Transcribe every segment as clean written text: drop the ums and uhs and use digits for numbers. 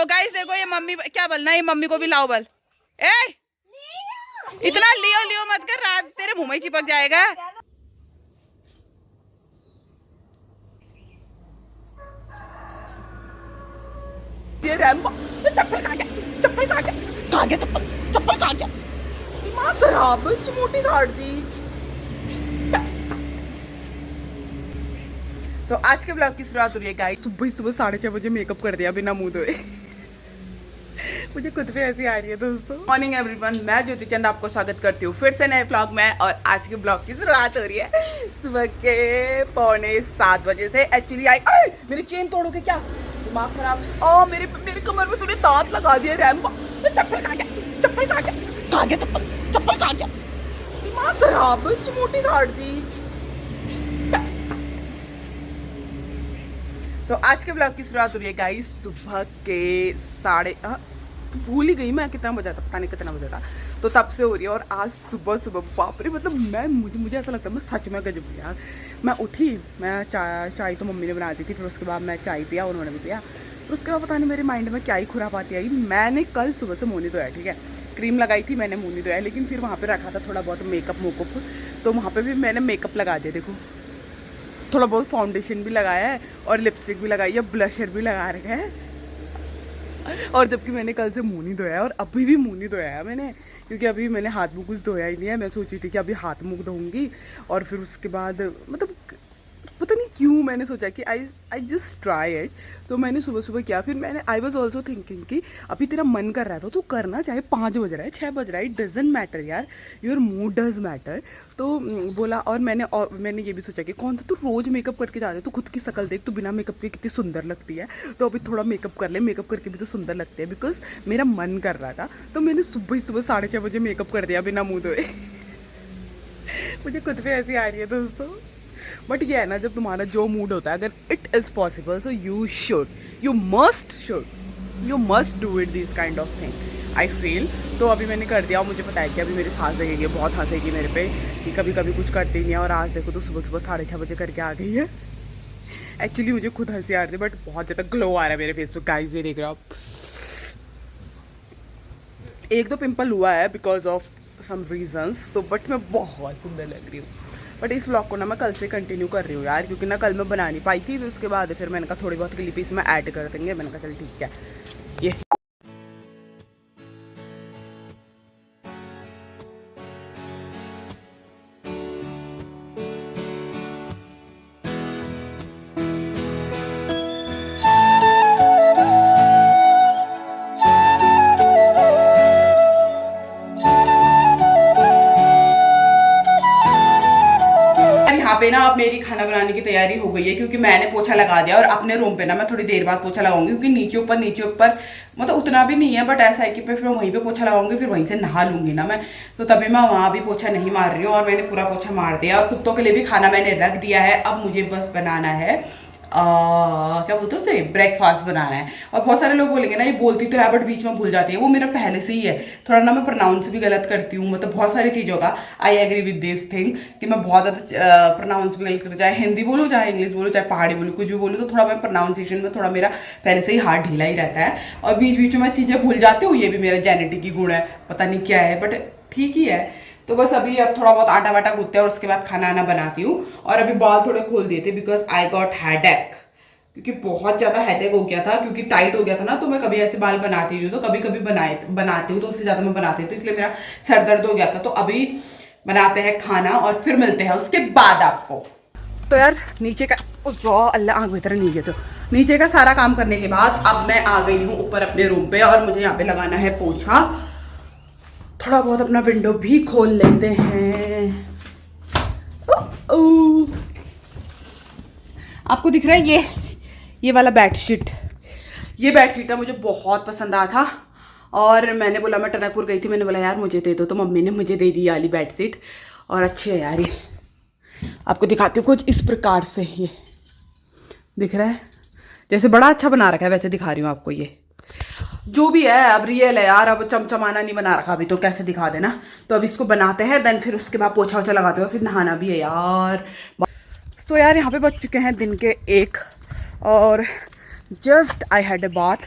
तो गाइस देखो ये मम्मी क्या बोलना है, ये मम्मी को भी लाओ बल। ए इतना लियो लियो मत कर, रात तेरे मुंह में चिपक जाएगा। ये रैम्बो चप्पल कहाँ गया, चप्पल कहाँ गया, कहाँ गया चप्पल, चप्पल कहाँ गया। दिमाग खराब, चमोटी काट दी। तो आज के ब्लॉग की शुरुआत हो रही है गाइस। सुबह 6:30 बजे मेकअप कर दिया बिना मुंह धोए। मुझे खुद पे ऐसी आ रही है दोस्तों। मॉर्निंग एवरीवन, मैं ज्योति चंद आपको स्वागत करती हूँ फिर से नए ब्लॉग में। और आज के ब्लॉग की शुरुआत हो रही है सुबह के 6:45 बजे से। एक्चुअली मेरी चेन तोड़ोगे क्या, दिमाग खराब। मेरे कमर में तूने दांत लगा दिया रैम्बो। चप्पल कहाँ गया, चप्पल कहाँ गया, कहाँ गया चप्पल, चप्पल कहाँ गया। दिमाग खराब, चमोटी काट दी। तो आज के ब्लॉग की शुरुआत हो रही है गाइस सुबह के भूल ही गई मैं कितना बजा था, पता नहीं कितना बजा था। तो तब से हो रही है। और आज सुबह सुबह बाप रे, मतलब मुझे ऐसा लगता है मैं सच में गजब हूँ यार। मैं उठी, मैं चाय तो मम्मी ने बना दी थी, फिर उसके बाद मैं चाय पिया, उन्होंने भी पिया। फिर उसके बाद पता नहीं मेरे माइंड में क्या ही खुरापाती आई। मैंने कल सुबह से मुँह नहीं धोया, ठीक है, क्रीम लगाई थी मैंने, मुँह नहीं धोया। लेकिन फिर वहाँ पर रखा था थोड़ा बहुत मेकअप, तो वहाँ पर भी मैंने मेकअप लगा दिया। देखो थोड़ा बहुत फाउंडेशन भी लगाया है और लिपस्टिक भी लगाई है, ब्लशर भी लगा रखा है। और जबकि मैंने कल से मुंह नहीं धोया है और अभी भी मुंह नहीं धोया है मैंने, क्योंकि अभी मैंने हाथ मुँह कुछ धोया ही नहीं है। मैं सोची थी कि अभी हाथ मुँह धोऊंगी और फिर उसके बाद मतलब पता नहीं क्यों मैंने सोचा कि आई जस्ट ट्राई इट। तो मैंने सुबह सुबह किया। फिर आई वॉज ऑल्सो थिंकिंग कि अभी तेरा मन कर रहा था तो करना, चाहे 5 बज रहा है 6 बज रहा है, इट डजेंट मैटर यार, योर मूड डज मैटर। तो बोला। और मैंने ये भी सोचा कि कौन सा तू रोज़ मेकअप करके जाते है, तू खुद की शक्ल देख, तू बिना मेकअप के कितनी सुंदर लगती है, तो अभी थोड़ा मेकअप कर ले, मेकअप करके भी तो सुंदर लगती है। बिकॉज मेरा मन कर रहा था तो मैंने सुबह 6:30 बजे मेकअप कर दिया बिना मुँह धोए। मुझे खुद पे ऐसी आ रही है दोस्तों। बट ये है ना, जब तुम्हारा जो मूड होता है, अगर it is possible so you must do it, this kind of thing I feel. तो अभी मैंने कर दिया। मुझे पता है कि अभी मेरी सास लगेगी, बहुत हंसेगी मेरे पे कि कभी कभी कुछ करती नहीं है। और आज देखो तो सुबह 6:30 बजे करके आ गई है। एक्चुअली मुझे खुद हंसी आ रही है, बट बहुत ज़्यादा ग्लो आ रहा है मेरे फेस पे गाइस, ये देख रहे हो आप। एक दो पिंपल हुआ है बिकॉज ऑफ सम रीजंस, तो बट मैं बहुत सुंदर लग रही हूँ। बट इस व्लॉग को ना मैं कल से कंटिन्यू कर रही हूँ यार, क्योंकि ना कल मैं बना नहीं पाई थी। फिर उसके बाद फिर मैंने कहा थोड़ी बहुत क्लिप इसमें ऐड कर देंगे। मैंने कहा चल ठीक है। ये पे ना अब मेरी खाना बनाने की तैयारी हो गई है, क्योंकि मैंने पोछा लगा दिया। और अपने रूम पे ना मैं थोड़ी देर बाद पोछा लगाऊंगी, क्योंकि नीचे ऊपर मतलब उतना भी नहीं है, बट ऐसा है कि फिर वहीं पे पोछा लगाऊंगी, फिर वहीं से नहा लूंगी ना मैं, तो तभी मैं वहाँ भी पोछा नहीं मार रही हूँ। और मैंने पूरा पोछा मार दिया और कुत्तों के लिए भी खाना मैंने रख दिया है। अब मुझे बस बनाना है क्या बोलते हैं उसे, ब्रेकफास्ट बनाना है। और बहुत सारे लोग बोलेंगे ना ये बोलती तो है बट बीच में भूल जाती है, वो मेरा पहले से ही है। थोड़ा ना मैं प्रोनाउंस भी गलत करती हूँ, मतलब बहुत सारी चीज़ों का I agree with this thing कि मैं बहुत ज़्यादा प्रोनाउंस भी गलत करती हूँ, चाहे हिंदी बोलूँ, चाहे इंग्लिश बोलूँ, चाहे पहाड़ी बोलूँ, कुछ भी बोलूँ, तो थोड़ा मैं प्रोनाउंसिएशन में थोड़ा मेरा पहले से ही हाथ ढीला ही रहता है। और बीच बीच में मैं चीज़ें भूल जाती हूँ, ये भी मेरा जेनेटिक ही गुण है, पता नहीं क्या है, बट ठीक ही है। तो बस अभी अब थोड़ा बहुत आटा वाटा गूंथते हैं और उसके बाद खाना आना बनाती हूँ। और अभी बाल थोड़े खोल दिए थे बिकॉज आई गॉट हेडेक, क्योंकि बहुत ज़्यादा हेडेक हो गया था, क्योंकि टाइट हो गया था ना। तो मैं कभी ऐसे बाल बनाती हूँ, तो कभी कभी बनाती हूँ, तो उससे ज़्यादा मैं बनाती हूँ, तो इसलिए मेरा सर दर्द हो गया था। तो अभी बनाते हैं खाना और फिर मिलते हैं उसके बाद आपको। तो यार नीचे का अल्लाह आग बेहतर नहीं गया, तो नीचे का सारा काम करने के बाद अब मैं आ गई हूँ ऊपर अपने रूम पे। और मुझे यहाँ पे लगाना है पोछा। थोड़ा बहुत अपना विंडो भी खोल लेते हैं। आपको दिख रहा है ये वाला बेडशीट, ये बेडशीट ना मुझे बहुत पसंद आया था। और मैंने बोला, मैं टनकपुर गई थी, मैंने बोला यार मुझे दे दो, तो मम्मी ने मुझे दे दी वाली बेडशीट। और अच्छी है यार, ये आपको दिखाती हूँ कुछ इस प्रकार से। ये दिख रहा है, जैसे बड़ा अच्छा बना रखा है वैसे दिखा रही हूँ आपको। ये जो भी है अब रियल है यार, अब चमचमाना नहीं बना रखा अभी, तो कैसे दिखा देना। तो अब इसको बनाते हैं, देन फिर उसके बाद पोछा वोछा लगाते हो, फिर नहाना भी है यार। तो यार यहाँ पे बज चुके हैं दिन के 1 और just I had a bath.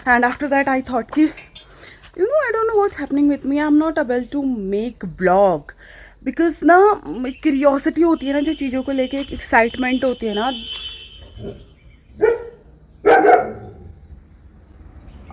And after that I thought कि you know I don't know what's happening with me, I am not able to make blog because ना क्यूरियोसिटी होती है ना जो चीज़ों को लेके, एक एक्साइटमेंट होती है ना।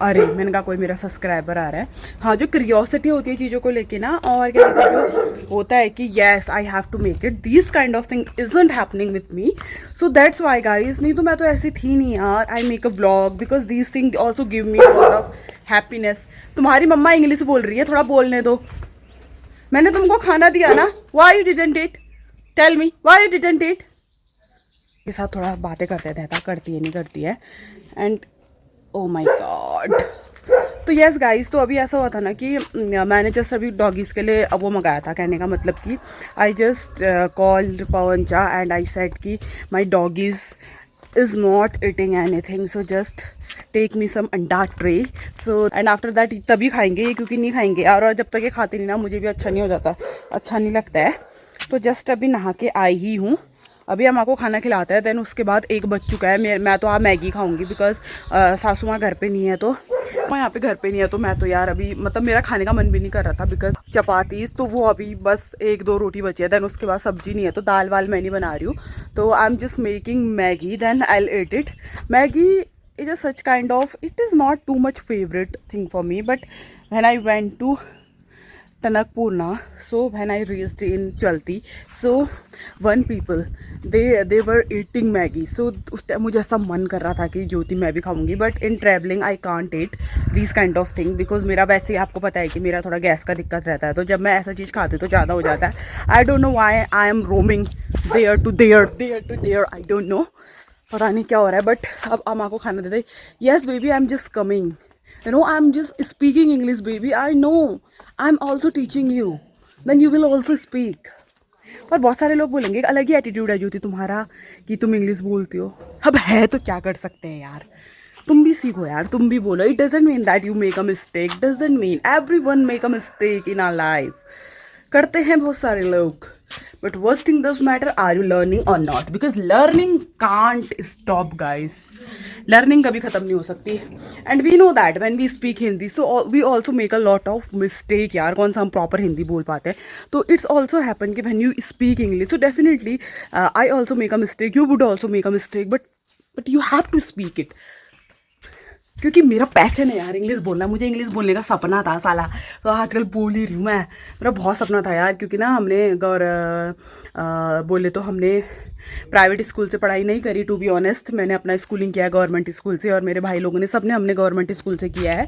अरे मैंने कहा कोई मेरा सब्सक्राइबर आ रहा है। हाँ, जो क्यूरियोसिटी होती है चीज़ों को लेके ना, और क्या कहते हैं जो होता है कि yes I have to make it, this kind of thing isn't happening with me, so that's why guys. नहीं तो मैं तो ऐसी थी नहीं यार। I make a blog because this thing also give me a lot of happiness. तुम्हारी मम्मा इंग्लिश बोल रही है, थोड़ा बोलने दो। मैंने तुमको खाना दिया ना, why you didn't eat, tell me why you didn't eat. के साथ थोड़ा बातें करते थे, करती है नहीं करती है। And oh my God. तो यस गाइस, तो अभी ऐसा हुआ था ना कि मैंने जस्ट अभी डॉगीज़ के लिए वो मंगाया था। कहने का मतलब कि आई जस्ट कॉल्ड पवनचा एंड आई सेड कि my doggies is not eating anything, so just take me some anda tray. So and after that तभी खाएंगे ये, क्योंकि नहीं खाएंगे यार, और जब तक ये खाते नहीं ना मुझे भी अच्छा नहीं हो जाता, अच्छा नहीं लगता है। तो जस्ट अभी नहा के आई ही हूँ। अभी हम आपको खाना खिलाते हैं, देन उसके बाद एक बज चुका है। मैं तो आप मैगी खाऊंगी बिकॉज सासू माँ घर पे नहीं है, तो मैं यहाँ पे घर पे नहीं है। तो मैं तो यार अभी मतलब मेरा खाने का मन भी नहीं कर रहा था बिकॉज चपाती तो वो अभी बस 1-2 रोटी बची है, देन उसके बाद सब्जी नहीं है, तो दाल वाल मैं नहीं बना रही हूँ। तो I am just making Maggi, then I will eat it. Maggi is a such kind of, it is not too much favourite thing for me, but when I went to Tanakpurna, so when I reached in Chalti, so one people they were eating Maggi, so उस time मुझे ऐसा मन कर रहा था कि ज्योति मैं भी खाऊंगी, but in travelling I can't eat this kind of thing because मेरा वैसे ही आपको पता है कि मेरा थोड़ा गैस का दिक्कत रहता है, तो जब मैं ऐसा चीज़ खाती हूँ तो ज़्यादा हो जाता है। I don't know why I am roaming there to there, I don't know, पता नहीं क्या हो रहा है। बट अब अम्मा को खाना दे दे। Yes baby, I am just coming, you know, I'm just speaking English baby, I know, I'm also teaching you, then you will also speak। और बहुत सारे लोग बोलेंगे अलग ही एटीट्यूड है ज्योति तुम्हारा कि तुम इंग्लिश बोलती हो। अब है तो क्या कर सकते हैं यार, तुम भी सीखो यार, तुम भी बोलो। It doesn't mean that you make a mistake, doesn't mean everyone make a mistake in our life, करते हैं बहुत सारे लोग। But worst thing does matter, are you learning और not, because learning can't stop guys, learning कभी खत्म नहीं हो सकती। And we know that when we speak Hindi, so we also make a lot of mistake यार, कौन सा हम प्रॉपर हिंदी बोल पाते हैं। तो इट्स ऑल्सो हैपन कि when you speak English, so definitely I also make a mistake, you would also make a mistake, but you have to speak it, क्योंकि मेरा पैशन है यार इंग्लिश बोलना। मुझे इंग्लिश बोलने का सपना था साला, तो आजकल बोल ही रही हूँ मैं। मेरा बहुत सपना था यार, क्योंकि ना हमने बोले तो हमने प्राइवेट स्कूल से पढ़ाई नहीं करी, टू बी ऑनेस्ट। मैंने अपना स्कूलिंग किया है गवर्नमेंट स्कूल से, और मेरे भाई लोगों ने सबने हमने गवर्नमेंट स्कूल से किया है।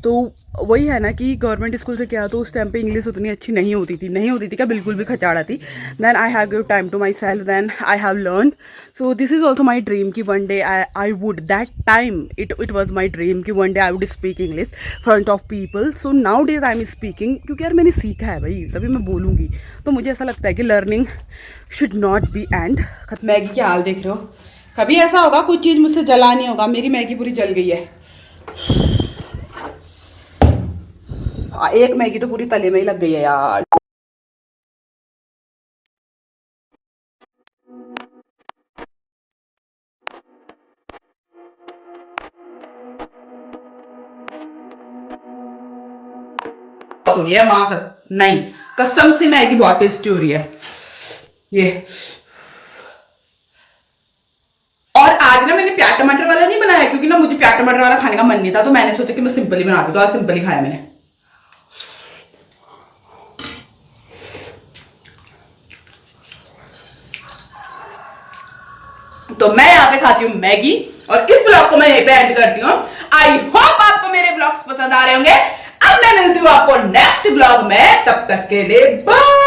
तो वही है ना कि गवर्नमेंट स्कूल से किया, तो उस टाइम पे इंग्लिश उतनी अच्छी नहीं होती थी क्या, बिल्कुल भी खचाड़ा थी। Then I have give time to myself, then I have learn. So this is also my dream कि one day I would, that time it was my dream कि one day I would speak English front of people. So nowadays I am speaking, क्योंकि यार मैंने सीखा है भाई, तभी मैं बोलूँगी। तो मुझे ऐसा लगता है कि learning should not be and. Maggi क्या हाल देख रहे हो, कभी ऐसा होगा कुछ चीज़ मुझसे जला नहीं होगा, मेरी मैगी पूरी जल गई है। एक मैगी तो पूरी तले में ही लग गई है यार। ये माँ नहीं, कसम से मैगी बहुत टेस्टी हो रही है ये। और आज ना मैंने प्याज टमाटर वाला नहीं बनाया, क्योंकि ना मुझे प्याज टमाटर वाला खाने का मन नहीं था, तो मैंने सोचा कि मैं सिंपल ही बना दूं, तो आज सिंपल ही खाया मैंने। तो मैं यहाँ पे खाती हूँ मैगी, और इस ब्लॉग को मैं यहीं पे एंड करती हूँ। आई होप आपको मेरे ब्लॉग्स पसंद आ रहे होंगे। अब मैं मिलती हूँ आपको नेक्स्ट ब्लॉग में, तब तक के लिए बाय।